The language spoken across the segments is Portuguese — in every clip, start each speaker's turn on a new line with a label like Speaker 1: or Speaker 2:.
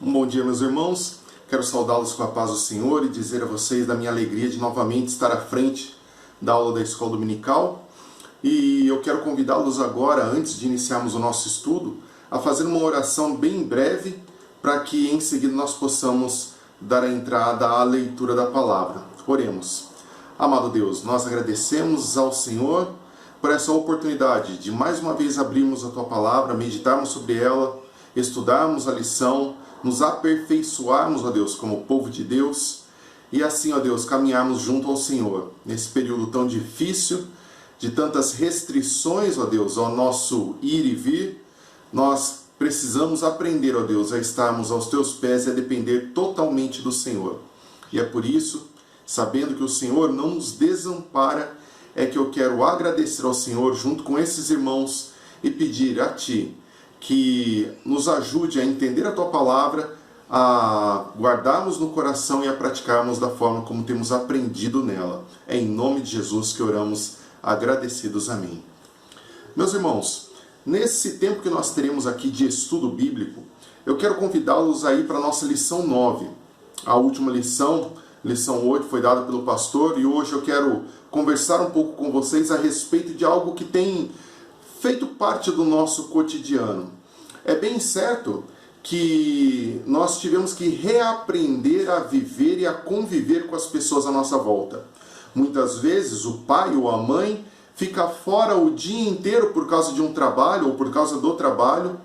Speaker 1: Um bom dia, meus irmãos. Quero saudá-los com a paz do Senhor e dizer a vocês da minha alegria de novamente estar à frente da aula da Escola Dominical. E eu quero convidá-los agora, antes de iniciarmos o nosso estudo, a fazer uma oração bem breve para que em seguida nós possamos dar a entrada à leitura da palavra. Oremos. Amado Deus, nós agradecemos ao Senhor por essa oportunidade de mais uma vez abrirmos a Tua palavra, meditarmos sobre ela, estudarmos a lição, nos aperfeiçoarmos, ó Deus, como povo de Deus, e assim, ó Deus, caminharmos junto ao Senhor, nesse período tão difícil, de tantas restrições, ó Deus, ao nosso ir e vir. Nós precisamos aprender, ó Deus, a estarmos aos Teus pés e a depender totalmente do Senhor. E é por isso, sabendo que o Senhor não nos desampara, é que eu quero agradecer ao Senhor junto com esses irmãos e pedir a Ti que nos ajude a entender a Tua palavra, a guardarmos no coração e a praticarmos da forma como temos aprendido nela. É em nome de Jesus que oramos agradecidos. Amém. Meus irmãos, nesse tempo que nós teremos aqui de estudo bíblico, eu quero convidá-los aí para a nossa lição 9. A última lição, lição 8, foi dada pelo pastor e hoje eu quero conversar um pouco com vocês a respeito de algo que tem feito parte do nosso cotidiano. É bem certo que nós tivemos que reaprender a viver e a conviver com as pessoas à nossa volta. Muitas vezes o pai ou a mãe fica fora o dia inteiro por causa de um trabalho ou por causa do trabalho,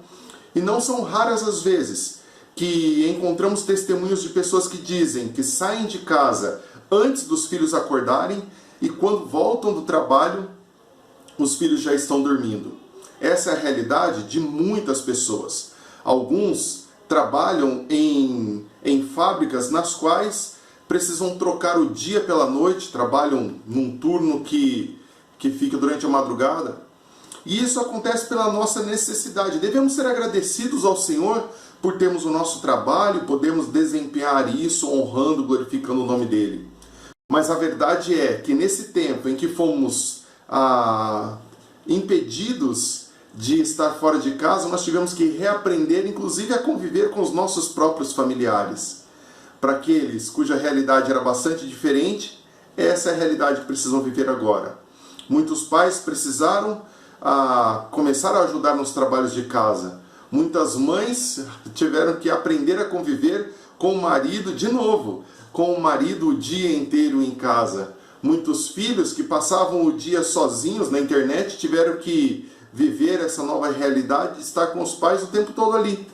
Speaker 1: e não são raras as vezes que encontramos testemunhos de pessoas que dizem que saem de casa antes dos filhos acordarem e quando voltam do trabalho os filhos já estão dormindo. Essa é a realidade de muitas pessoas. Alguns trabalham em fábricas nas quais precisam trocar o dia pela noite, trabalham num turno que fica durante a madrugada. E isso acontece pela nossa necessidade. Devemos ser agradecidos ao Senhor por termos o nosso trabalho e podemos desempenhar isso honrando, glorificando o nome dEle. Mas a verdade é que nesse tempo em que fomos impedidos de estar fora de casa, nós tivemos que reaprender, inclusive, a conviver com os nossos próprios familiares. Para aqueles cuja realidade era bastante diferente, essa é a realidade que precisam viver agora. Muitos pais precisaram começar a ajudar nos trabalhos de casa. Muitas mães tiveram que aprender a conviver com o marido de novo, com o marido o dia inteiro em casa. Muitos filhos que passavam o dia sozinhos na internet tiveram que viver essa nova realidade de estar com os pais o tempo todo ali.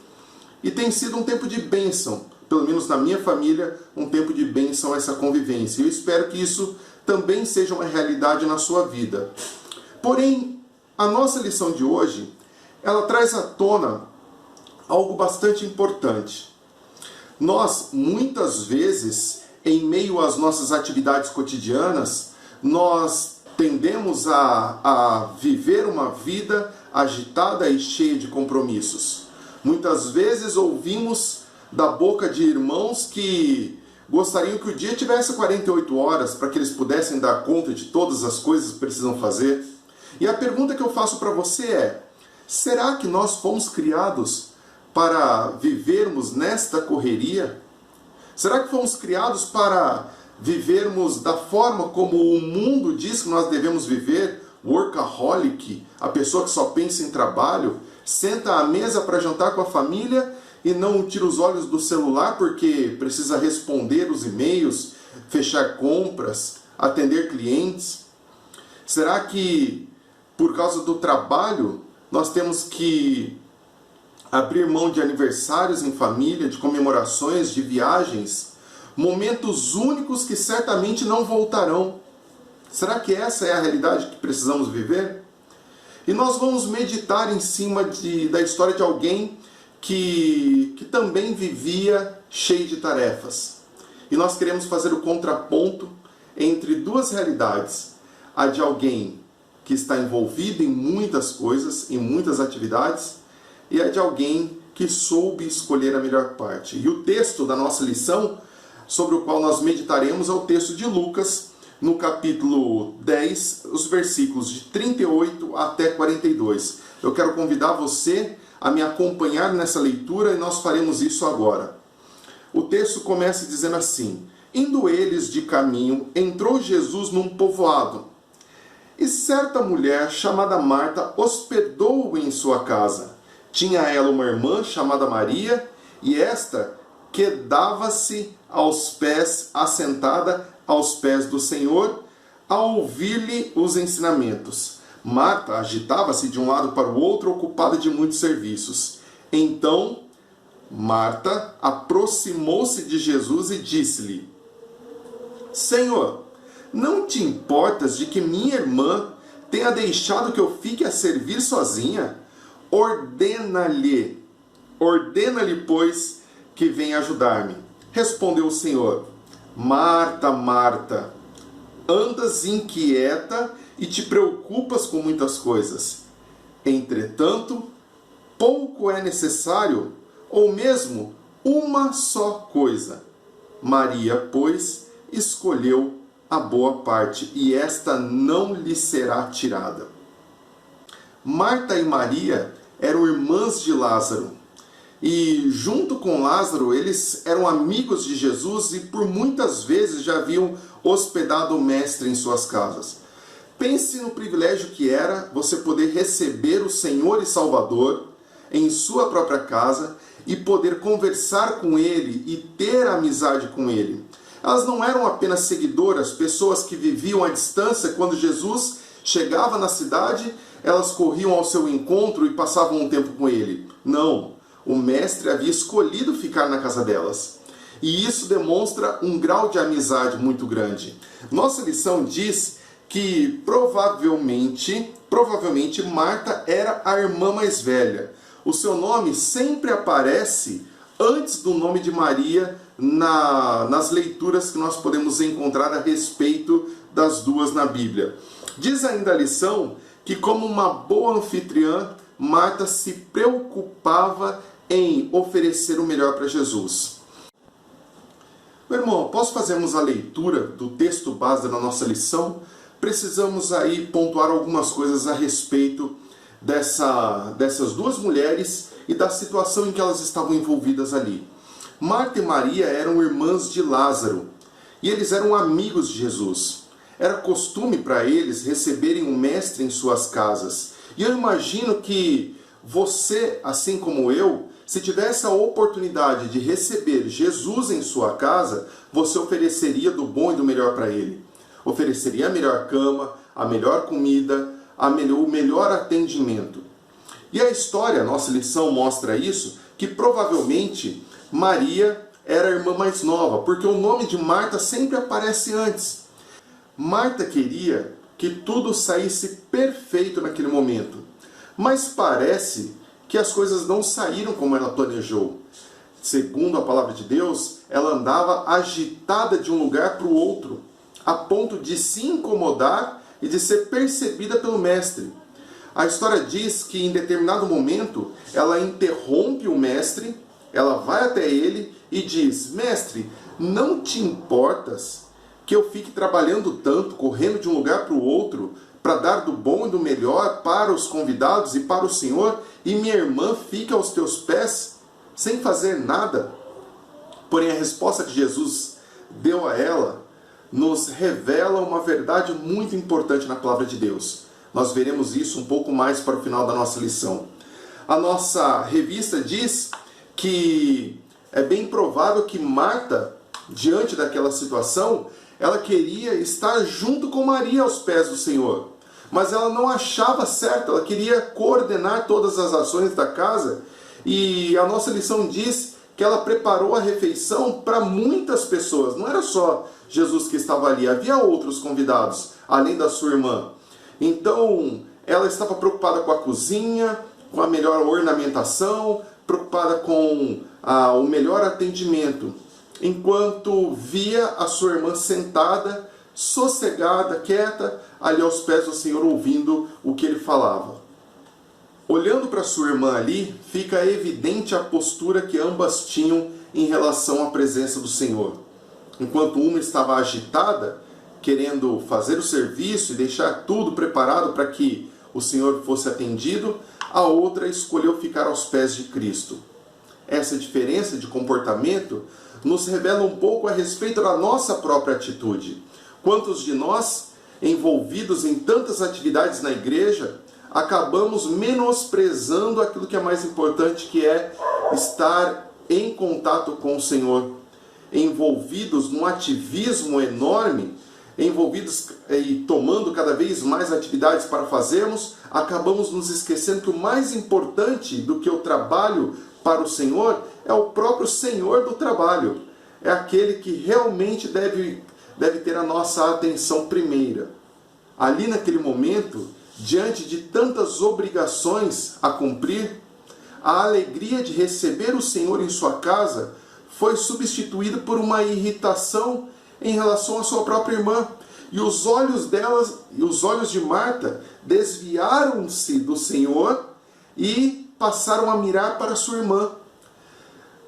Speaker 1: E tem sido um tempo de bênção, pelo menos na minha família, um tempo de bênção essa convivência. Eu espero que isso também seja uma realidade na sua vida. Porém, a nossa lição de hoje, ela traz à tona algo bastante importante. Nós, muitas vezes, em meio às nossas atividades cotidianas, nós tendemos a viver uma vida agitada e cheia de compromissos. Muitas vezes ouvimos da boca de irmãos que gostariam que o dia tivesse 48 horas para que eles pudessem dar conta de todas as coisas que precisam fazer. E a pergunta que eu faço para você é: será que nós fomos criados para vivermos nesta correria? Será que fomos criados para vivermos da forma como o mundo diz que nós devemos viver? Workaholic, a pessoa que só pensa em trabalho, senta à mesa para jantar com a família e não tira os olhos do celular porque precisa responder os e-mails, fechar compras, atender clientes? Será que por causa do trabalho nós temos que abrir mão de aniversários em família, de comemorações, de viagens, momentos únicos que certamente não voltarão? Será que essa é a realidade que precisamos viver? E nós vamos meditar em cima da história de alguém que também vivia cheio de tarefas. E nós queremos fazer o contraponto entre duas realidades. A de alguém que está envolvido em muitas coisas, em muitas atividades, e a de alguém que soube escolher a melhor parte. E o texto da nossa lição, sobre o qual nós meditaremos, é o texto de Lucas, no capítulo 10, os versículos de 38 até 42. Eu quero convidar você a me acompanhar nessa leitura e nós faremos isso agora. O texto começa dizendo assim: indo eles de caminho, entrou Jesus num povoado, e certa mulher chamada Marta hospedou-o em sua casa. Tinha ela uma irmã chamada Maria, e esta quedava-se aos pés, assentada aos pés do Senhor, a ouvir-lhe os ensinamentos. Marta agitava-se de um lado para o outro, ocupada de muitos serviços. Então Marta aproximou-se de Jesus e disse-lhe: Senhor, não te importas de que minha irmã tenha deixado que eu fique a servir sozinha? Ordena-lhe, pois, que venha ajudar-me. Respondeu o Senhor: Marta, Marta, andas inquieta e te preocupas com muitas coisas. Entretanto, pouco é necessário, ou mesmo uma só coisa. Maria, pois, escolheu a boa parte, e esta não lhe será tirada. Marta e Maria eram irmãs de Lázaro. E junto com Lázaro, eles eram amigos de Jesus e por muitas vezes já haviam hospedado o Mestre em suas casas. Pense no privilégio que era você poder receber o Senhor e Salvador em sua própria casa e poder conversar com Ele e ter amizade com Ele. Elas não eram apenas seguidoras, pessoas que viviam à distância. Quando Jesus chegava na cidade, elas corriam ao seu encontro e passavam um tempo com Ele. Não, o Mestre havia escolhido ficar na casa delas. E isso demonstra um grau de amizade muito grande. Nossa lição diz que provavelmente Marta era a irmã mais velha. O seu nome sempre aparece antes do nome de Maria nas leituras que nós podemos encontrar a respeito das duas na Bíblia. Diz ainda a lição que, como uma boa anfitriã, Marta se preocupava em oferecer o melhor para Jesus. Meu irmão, após fazermos a leitura do texto base da nossa lição, precisamos aí pontuar algumas coisas a respeito dessas duas mulheres e da situação em que elas estavam envolvidas ali. Marta e Maria eram irmãs de Lázaro e eles eram amigos de Jesus. Era costume para eles receberem o Mestre em suas casas. E eu imagino que você, assim como eu, se tivesse a oportunidade de receber Jesus em sua casa, você ofereceria do bom e do melhor para ele. Ofereceria a melhor cama, a melhor comida, o melhor atendimento. E a história, a nossa lição mostra isso, que provavelmente Maria era a irmã mais nova, porque o nome de Marta sempre aparece antes. Marta queria que tudo saísse perfeito naquele momento, mas parece que as coisas não saíram como ela planejou. Segundo a palavra de Deus, ela andava agitada de um lugar para o outro, a ponto de se incomodar e de ser percebida pelo Mestre. A história diz que em determinado momento ela interrompe o Mestre, ela vai até ele e diz: Mestre, não te importas que eu fique trabalhando tanto, correndo de um lugar para o outro, para dar do bom e do melhor para os convidados e para o Senhor, e minha irmã fica aos teus pés sem fazer nada? Porém, a resposta que Jesus deu a ela nos revela uma verdade muito importante na palavra de Deus. Nós veremos isso um pouco mais para o final da nossa lição. A nossa revista diz que é bem provável que Marta, diante daquela situação, ela queria estar junto com Maria aos pés do Senhor. Mas ela não achava certo, ela queria coordenar todas as ações da casa. E a nossa lição diz que ela preparou a refeição para muitas pessoas. Não era só Jesus que estava ali, havia outros convidados, além da sua irmã. Então, ela estava preocupada com a cozinha, com a melhor ornamentação, preocupada com o melhor atendimento, enquanto via a sua irmã sentada, sossegada, quieta, ali aos pés do Senhor, ouvindo o que ele falava. Olhando para sua irmã ali, fica evidente a postura que ambas tinham em relação à presença do Senhor. Enquanto uma estava agitada, querendo fazer o serviço e deixar tudo preparado para que o Senhor fosse atendido, a outra escolheu ficar aos pés de Cristo. Essa diferença de comportamento nos revela um pouco a respeito da nossa própria atitude. Quantos de nós, envolvidos em tantas atividades na igreja, acabamos menosprezando aquilo que é mais importante, que é estar em contato com o Senhor, envolvidos num ativismo enorme, envolvidos e tomando cada vez mais atividades para fazermos, acabamos nos esquecendo que o mais importante do que o trabalho para o Senhor é o próprio Senhor do trabalho. É aquele que realmente deve ter a nossa atenção primeira. Ali naquele momento, diante de tantas obrigações a cumprir, a alegria de receber o Senhor em sua casa foi substituída por uma irritação em relação à sua própria irmã. E os olhos delas e os olhos de Marta desviaram-se do Senhor e passaram a mirar para sua irmã.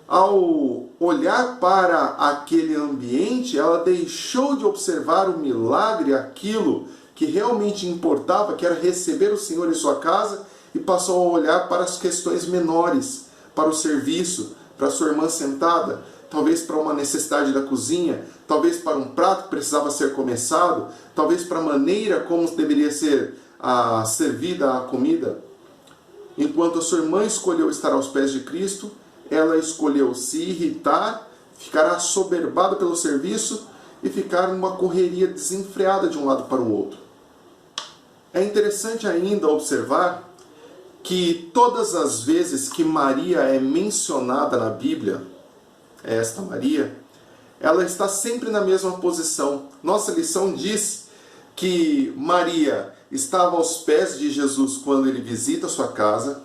Speaker 1: Ao olhar para aquele ambiente, ela deixou de observar o milagre, aquilo que realmente importava, que era receber o Senhor em sua casa, e passou a olhar para as questões menores, para o serviço, para sua irmã sentada, talvez para uma necessidade da cozinha, talvez para um prato que precisava ser começado, talvez para a maneira como deveria ser servida a comida. Enquanto a sua irmã escolheu estar aos pés de Cristo, ela escolheu se irritar, ficar assoberbada pelo serviço e ficar numa correria desenfreada de um lado para o outro. É interessante ainda observar que todas as vezes que Maria é mencionada na Bíblia, esta Maria, ela está sempre na mesma posição. Nossa lição diz que Maria estava aos pés de Jesus quando ele visita a sua casa,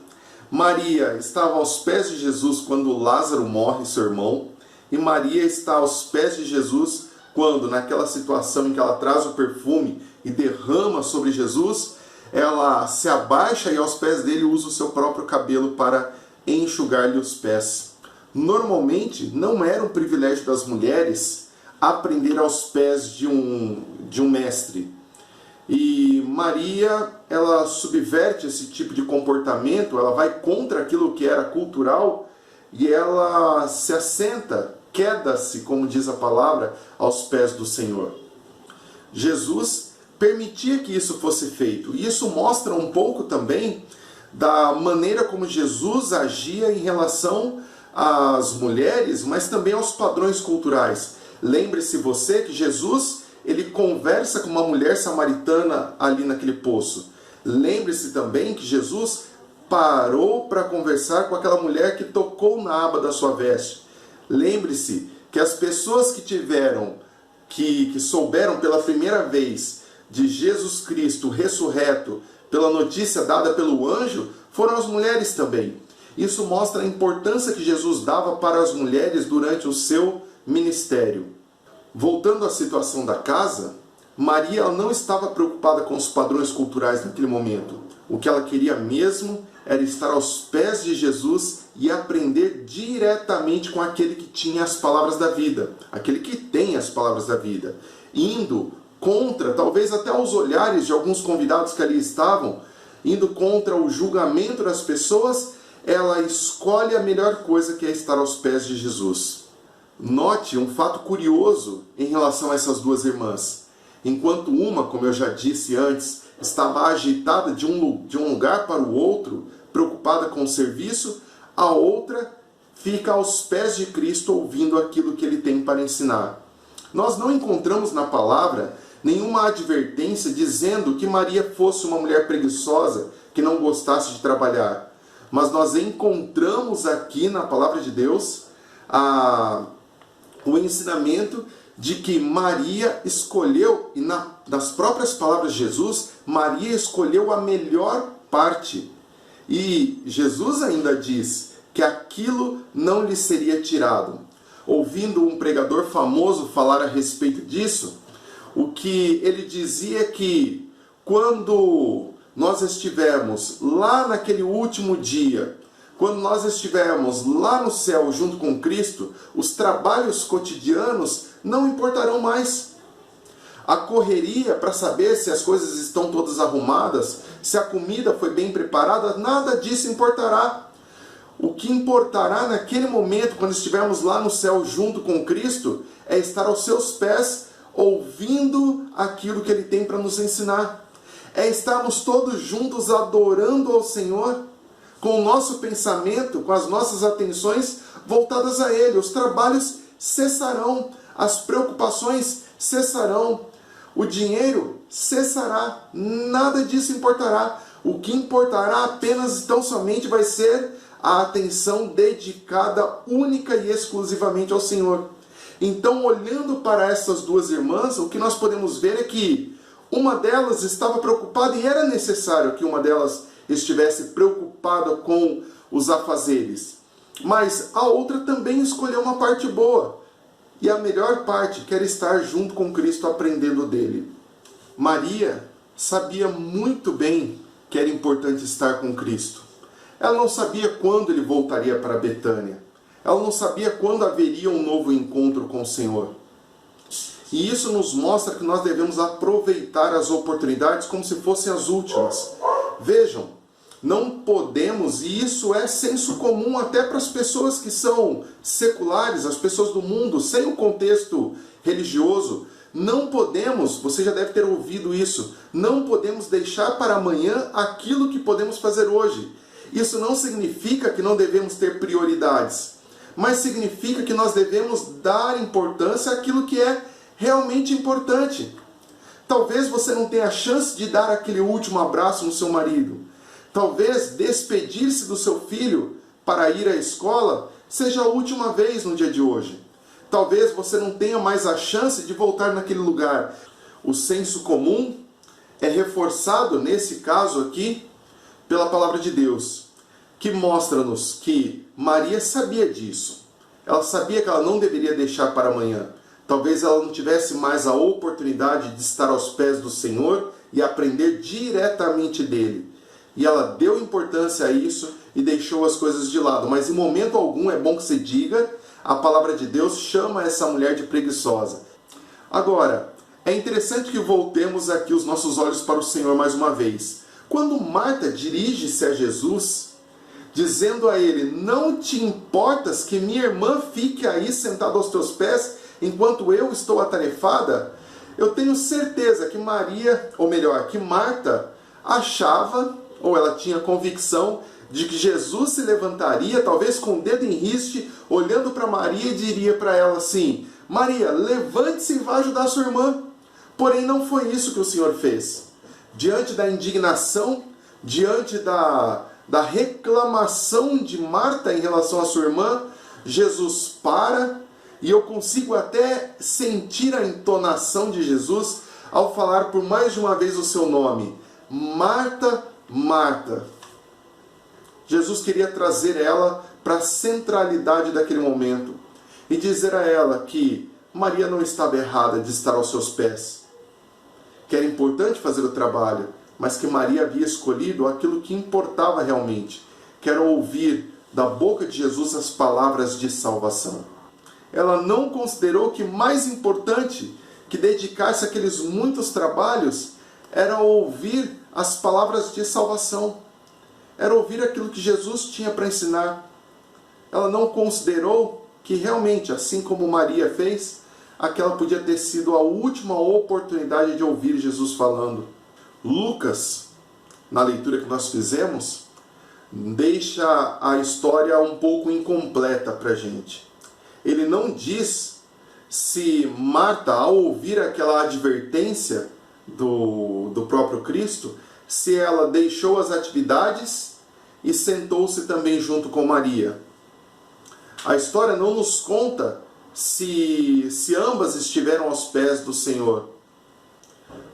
Speaker 1: Maria estava aos pés de Jesus quando Lázaro morre, seu irmão, e Maria está aos pés de Jesus quando, naquela situação em que ela traz o perfume e derrama sobre Jesus, ela se abaixa e aos pés dele usa o seu próprio cabelo para enxugar-lhe os pés. Normalmente, não era um privilégio das mulheres aprender aos pés de um mestre. E Maria, ela subverte esse tipo de comportamento, ela vai contra aquilo que era cultural e ela se assenta, queda-se, como diz a palavra, aos pés do Senhor. Jesus permitia que isso fosse feito. E isso mostra um pouco também da maneira como Jesus agia em relação às mulheres, mas também aos padrões culturais. Lembre-se você que Jesus, ele conversa com uma mulher samaritana ali naquele poço. Lembre-se também que Jesus parou para conversar com aquela mulher que tocou na aba da sua veste. Lembre-se que as pessoas que souberam pela primeira vez de Jesus Cristo ressurreto, pela notícia dada pelo anjo, foram as mulheres também. Isso mostra a importância que Jesus dava para as mulheres durante o seu ministério. Voltando à situação da casa, Maria não estava preocupada com os padrões culturais naquele momento. O que ela queria mesmo era estar aos pés de Jesus e aprender diretamente com aquele que tinha as palavras da vida, aquele que tem as palavras da vida, indo contra, talvez até os olhares de alguns convidados que ali estavam, indo contra o julgamento das pessoas, ela escolhe a melhor coisa, que é estar aos pés de Jesus. Note um fato curioso em relação a essas duas irmãs. Enquanto uma, como eu já disse antes, estava agitada de um lugar para o outro, preocupada com o serviço, a outra fica aos pés de Cristo ouvindo aquilo que ele tem para ensinar. Nós não encontramos na palavra nenhuma advertência dizendo que Maria fosse uma mulher preguiçosa, que não gostasse de trabalhar. Mas nós encontramos aqui na palavra de Deus o ensinamento de que Maria escolheu, e nas próprias palavras de Jesus, Maria escolheu a melhor parte. E Jesus ainda diz que aquilo não lhe seria tirado. Ouvindo um pregador famoso falar a respeito disso, o que ele dizia é que quando nós estivermos lá naquele último dia, quando nós estivermos lá no céu junto com Cristo, os trabalhos cotidianos não importarão mais. a correria para saber se as coisas estão todas arrumadas, se a comida foi bem preparada, nada disso importará. O que importará naquele momento, quando estivermos lá no céu junto com Cristo, é estar aos seus pés, ouvindo aquilo que Ele tem para nos ensinar. É estarmos todos juntos adorando ao Senhor, com o nosso pensamento, com as nossas atenções voltadas a Ele. Os trabalhos cessarão, as preocupações cessarão, o dinheiro cessará, nada disso importará. O que importará apenas tão somente vai ser a atenção dedicada única e exclusivamente ao Senhor. Então, olhando para essas duas irmãs, o que nós podemos ver é que uma delas estava preocupada, e era necessário que uma delas estivesse preocupada com os afazeres. Mas a outra também escolheu uma parte boa. E a melhor parte, que era estar junto com Cristo, aprendendo dele. Maria sabia muito bem que era importante estar com Cristo. Ela não sabia quando ele voltaria para Betânia. Ela não sabia quando haveria um novo encontro com o Senhor. E isso nos mostra que nós devemos aproveitar as oportunidades como se fossem as últimas. Vejam, não podemos, e isso é senso comum até para as pessoas que são seculares, as pessoas do mundo, sem o contexto religioso, não podemos, você já deve ter ouvido isso, não podemos deixar para amanhã aquilo que podemos fazer hoje. Isso não significa que não devemos ter prioridades, mas significa que nós devemos dar importância àquilo que é realmente importante. Talvez você não tenha a chance de dar aquele último abraço no seu marido. Talvez despedir-se do seu filho para ir à escola seja a última vez no dia de hoje. Talvez você não tenha mais a chance de voltar naquele lugar. O senso comum é reforçado, nesse caso aqui, pela palavra de Deus, que mostra-nos que Maria sabia disso. Ela sabia que ela não deveria deixar para amanhã. Talvez ela não tivesse mais a oportunidade de estar aos pés do Senhor e aprender diretamente dele. E ela deu importância a isso e deixou as coisas de lado. Mas em momento algum, é bom que se diga, a palavra de Deus chama essa mulher de preguiçosa. Agora, é interessante que voltemos aqui os nossos olhos para o Senhor mais uma vez. Quando Marta dirige-se a Jesus, dizendo a ele: não te importas que minha irmã fique aí sentada aos teus pés enquanto eu estou atarefada? Eu tenho certeza que Maria, ou melhor, que Marta achava, ou ela tinha convicção, de que Jesus se levantaria, talvez com o dedo em riste, olhando para Maria e diria para ela assim: Maria, levante-se e vá ajudar a sua irmã. Porém, não foi isso que o Senhor fez. Diante da indignação, diante da reclamação de Marta em relação à sua irmã, Jesus para, e eu consigo até sentir a entonação de Jesus ao falar por mais de uma vez o seu nome: Marta, Marta. Jesus queria trazer ela para a centralidade daquele momento e dizer a ela que Maria não estava errada de estar aos seus pés, que era importante fazer o trabalho, mas que Maria havia escolhido aquilo que importava realmente, que era ouvir da boca de Jesus as palavras de salvação. Ela não considerou que mais importante que dedicar-se àqueles muitos trabalhos era ouvir as palavras de salvação, era ouvir aquilo que Jesus tinha para ensinar. Ela não considerou que realmente, assim como Maria fez, aquela podia ter sido a última oportunidade de ouvir Jesus falando. Lucas, na leitura que nós fizemos, deixa a história um pouco incompleta para a gente. Ele não diz se Marta, ao ouvir aquela advertência do próprio Cristo, se ela deixou as atividades e sentou-se também junto com Maria. A história não nos conta se ambas estiveram aos pés do Senhor.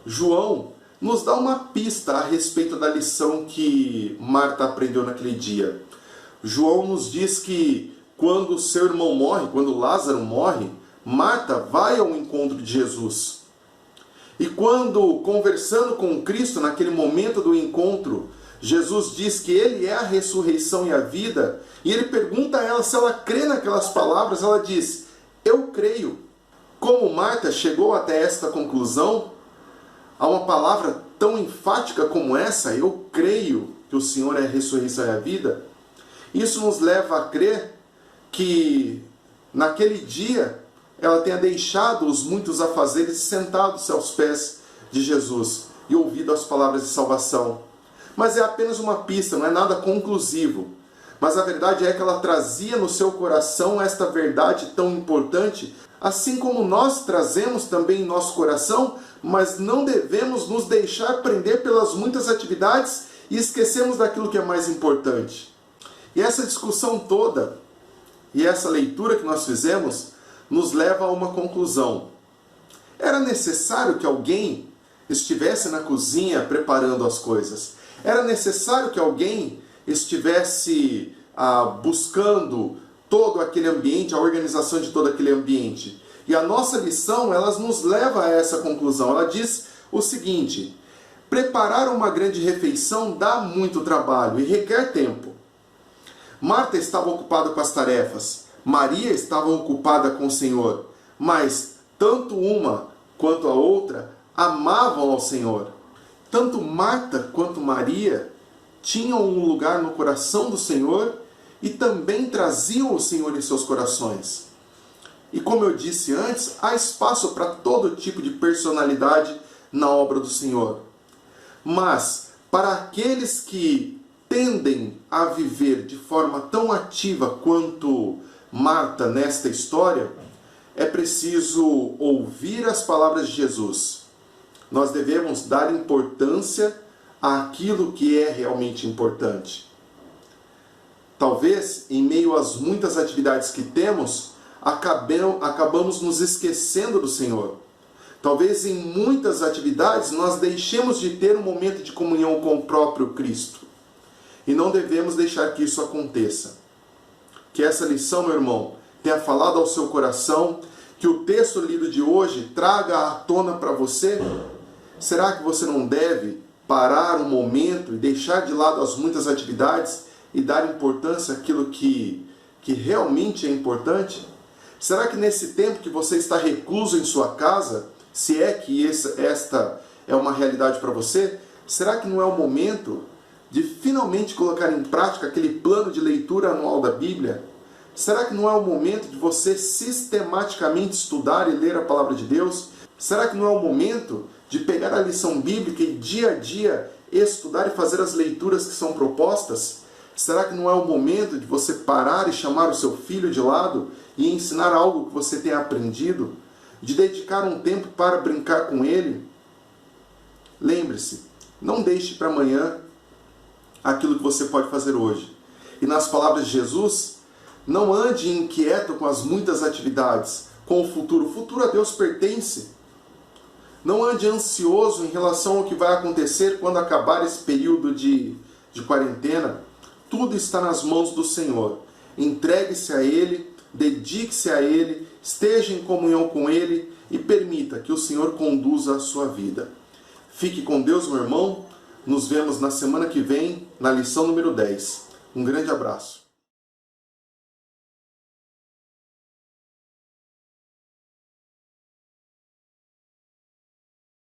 Speaker 1: João nos dá uma pista a respeito da lição que Marta aprendeu naquele dia. João nos diz que quando seu irmão morre, quando Lázaro morre, Marta vai ao encontro de Jesus. E quando, conversando com Cristo, naquele momento do encontro, Jesus diz que Ele é a ressurreição e a vida, e Ele pergunta a ela se ela crê naquelas palavras, ela diz: eu creio. Como Marta chegou até esta conclusão, a uma palavra tão enfática como essa, eu creio que o Senhor é a ressurreição e a vida, isso nos leva a crer que naquele dia ela tenha deixado os muitos afazeres sentados aos pés de Jesus e ouvido as palavras de salvação. Mas é apenas uma pista, não é nada conclusivo. Mas a verdade é que ela trazia no seu coração esta verdade tão importante, assim como nós trazemos também em nosso coração, mas não devemos nos deixar prender pelas muitas atividades e esquecemos daquilo que é mais importante. E essa discussão toda, e essa leitura que nós fizemos, nos leva a uma conclusão. Era necessário que alguém estivesse na cozinha preparando as coisas. Era necessário que alguém estivesse buscando todo aquele ambiente, a organização de todo aquele ambiente. E a nossa lição, ela nos leva a essa conclusão. Ela diz o seguinte: preparar uma grande refeição dá muito trabalho e requer tempo. Marta estava ocupada com as tarefas, Maria estava ocupada com o Senhor, mas tanto uma quanto a outra amavam ao Senhor. Tanto Marta quanto Maria tinham um lugar no coração do Senhor e também traziam o Senhor em seus corações. E como eu disse antes, há espaço para todo tipo de personalidade na obra do Senhor. Mas, para aqueles que tendem a viver de forma tão ativa quanto Marta nesta história, é preciso ouvir as palavras de Jesus. Nós devemos dar importância àquilo que é realmente importante. Talvez, em meio às muitas atividades que temos, acabamos nos esquecendo do Senhor. Talvez em muitas atividades nós deixemos de ter um momento de comunhão com o próprio Cristo. E não devemos deixar que isso aconteça. Que essa lição, meu irmão, tenha falado ao seu coração, que o texto lido de hoje traga à tona para você. Será que você não deve parar um momento e deixar de lado as muitas atividades e dar importância àquilo que realmente é importante? Será que nesse tempo que você está recluso em sua casa, se é que esta é uma realidade para você, será que não é o momento de finalmente colocar em prática aquele plano de leitura anual da Bíblia? Será que não é o momento de você sistematicamente estudar e ler a Palavra de Deus? Será que não é o momento de pegar a lição bíblica e dia a dia estudar e fazer as leituras que são propostas? Será que não é o momento de você parar e chamar o seu filho de lado e ensinar algo que você tenha aprendido? De dedicar um tempo para brincar com ele? Lembre-se, não deixe para amanhã aquilo que você pode fazer hoje. E nas palavras de Jesus, não ande inquieto com as muitas atividades, com o futuro. O futuro a Deus pertence. Não ande ansioso em relação ao que vai acontecer quando acabar esse período de quarentena. Tudo está nas mãos do Senhor. Entregue-se a Ele, dedique-se a Ele, esteja em comunhão com Ele e permita que o Senhor conduza a sua vida. Fique com Deus, meu irmão. Nos vemos na semana que vem, na lição número 10. Um grande abraço.